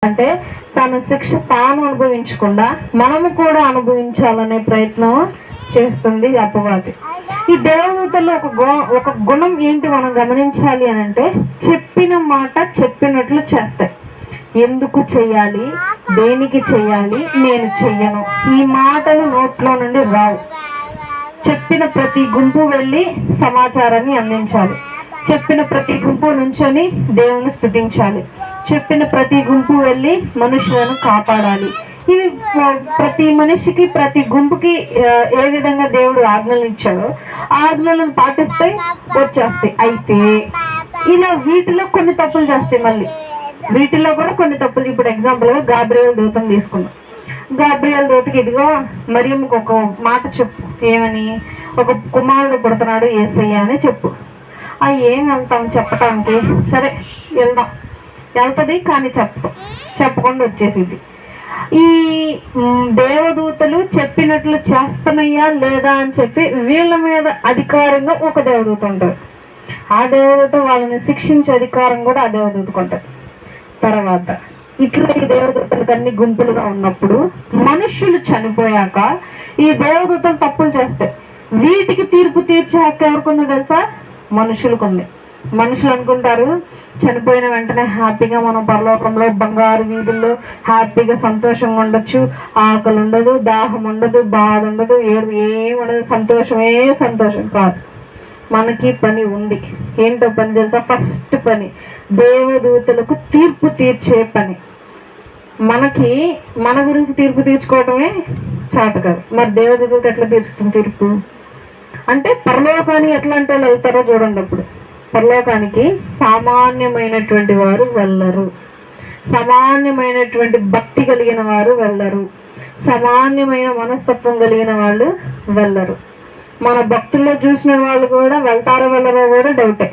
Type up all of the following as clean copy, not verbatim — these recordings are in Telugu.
అంటే తన శిక్ష తాను అనుభవించకుండా మనము కూడా అనుభవించాలనే ప్రయత్నం చేస్తుంది అపవాది. ఈ దేవదూతల్లో ఒక గుణం ఏంటి మనం గమనించాలి అని అంటే, చెప్పిన మాట చెప్పినట్లు చేస్తాయి. ఎందుకు చెయ్యాలి, దేనికి చెయ్యాలి, నేను చెయ్యను, ఈ మాటలు నోట్లో నుండి రావు. చెప్పిన ప్రతి గుంపు వెళ్ళి సమాచారాన్ని అందించాలి. చెప్పిన ప్రతి గుంపు నుంచొని దేవుని స్తుతించాలి. చెప్పిన ప్రతి గుంపు వెళ్ళి మనుషులను కాపాడాలి. ఇవి ప్రతి మనిషికి, ప్రతి గుంపుకి ఏ విధంగా దేవుడు ఆజ్ఞలు ఇచ్చాడో ఆజ్ఞలను పాటిస్తే వచ్చేస్తాయి. అయితే ఇలా వీటిలో కొన్ని తప్పులు చేస్తాయి. మళ్ళీ వీటిలో కూడా కొన్ని తప్పులు. ఇప్పుడు ఎగ్జాంపుల్గా గాబ్రియల్ దూతను తీసుకున్నాం. గాబ్రియల్ దూతకి ఇదిగో మరియమ్మకు ఒక మాట చెప్పు, ఏమని, ఒక కుమారుడు పుడుతున్నాడు యేసయ్య అని చెప్పు. ఏం వెళ్తాం చెప్పటానికి, సరే వెళ్దాం, వెళ్తుంది కానీ చెప్పకుండా వచ్చేసింది. ఈ దేవదూతలు చెప్పినట్లు చేస్తున్నాయా లేదా అని చెప్పి వీళ్ళ మీద అధికారంగా ఒక దేవదూత ఉంటారు. ఆ దేవదూత వాళ్ళని శిక్షించే అధికారం కూడా ఆ దేవదూతకు ఉంటుంది. తర్వాత ఇట్లా ఈ దేవదూతలకు అన్ని గుంపులుగా ఉన్నప్పుడు మనుషులు చనిపోయాక ఈ దేవదూతలు తప్పులు చేస్తాయి. వీటికి తీర్పు తీర్చే హక్కు ఎవరికుందో తెలుసా? మనుషులకు ఉంది. మనుషులు అనుకుంటారు చనిపోయిన వెంటనే హ్యాపీగా మనం పరలోకంలో బంగారు వీధుల్లో హ్యాపీగా సంతోషంగా ఉండొచ్చు, ఆకలి ఉండదు, దాహం ఉండదు, బాధ ఉండదు, ఏడు ఏమి ఉండదు, సంతోషమే సంతోషం. కాదు, మనకి పని ఉంది. ఏంటో పని తెలుసా? ఫస్ట్ పని దేవదూతలకు తీర్పు తీర్చే పని. మనకి మన గురించి తీర్పు తీర్చుకోవటమే చేత కాదు. మరి దేవదూతలకు ఎట్లా తీరుస్తుంది తీర్పు అంటే? పరలోకానికి ఎట్లాంటి వాళ్ళు వెళ్తారో చూడండి. అప్పుడు పరలోకానికి సామాన్యమైనటువంటి వారు వెళ్ళరు, సామాన్యమైనటువంటి భక్తి కలిగిన వారు వెళ్ళరు, సామాన్యమైన మనస్తత్వం కలిగిన వాళ్ళు వెళ్ళరు. మన భక్తుల్లో చూసిన వాళ్ళు కూడా వెళ్తారో వెళ్ళరో కూడా డౌటే.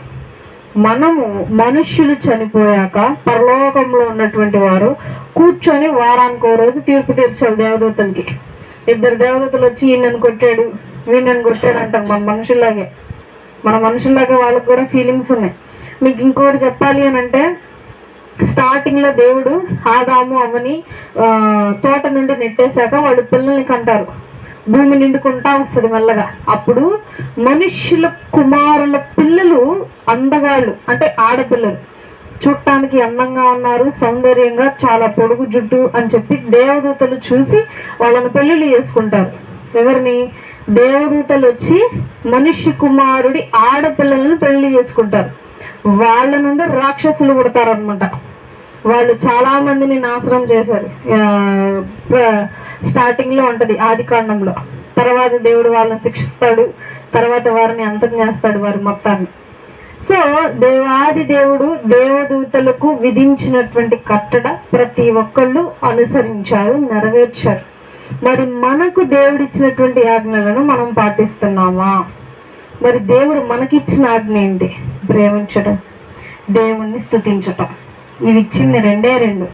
మనము మనుష్యులు చనిపోయాక పరలోకంలో ఉన్నటువంటి వారు కూర్చొని వారానికి రోజు తీర్పు తీర్చాలి దేవదూతలకి. ఇద్దరు దేవదూతలు వచ్చి ఈయనను కొట్టాడు, వీళ్ళని కొట్టాడు అంటాం. మన మనుషుల్లాగే వాళ్ళకు కూడా ఫీలింగ్స్ ఉన్నాయి. మీకు ఇంకోటి చెప్పాలి అని అంటే, స్టార్టింగ్లో దేవుడు ఆదాము అవ్వని తోట నుండి నెట్టేశాక వాళ్ళు పిల్లల్ని కంటారు. భూమి నిండుకుంటా వస్తుంది మెల్లగా. అప్పుడు మనుష్యుల కుమారుల పిల్లలు అందగాళ్ళు, అంటే ఆడపిల్లలు, చూడటానికి అందంగా ఉన్నారు, సౌందర్యంగా, చాలా పొడుగు జుట్టు అని చెప్పి దేవదూతలు చూసి వాళ్ళని పెళ్లిళ్ళు చేసుకుంటారు. ఎవరిని? దేవదూతలు వచ్చి మనుష్య కుమారుడి ఆడపిల్లలను పెళ్లి చేసుకుంటారు. వాళ్ళ నుండి రాక్షసులు పుడతారు అనమాట. వాళ్ళు చాలా మందిని నాశనం చేశారు. స్టార్టింగ్ లో ఉంటది ఆది కాండంలో. తర్వాత దేవుడు వాళ్ళని శిక్షిస్తాడు, తర్వాత వారిని అంతం చేస్తాడు, వారి మొత్తాన్ని. సో దేవాది దేవుడు దేవదూతలకు విధించినటువంటి కట్టడ ప్రతి ఒక్కళ్ళు అనుసరించారు, నెరవేర్చారు. మరి మనకు దేవుడిచ్చినటువంటి ఆజ్ఞలను మనం పాటిస్తున్నామా? మరి దేవుడు మనకిచ్చిన ఆజ్ఞ ఏంటి? ప్రేమించడం, దేవుణ్ణి స్తుతించటం. ఇవి ఇచ్చింది రెండే రెండు.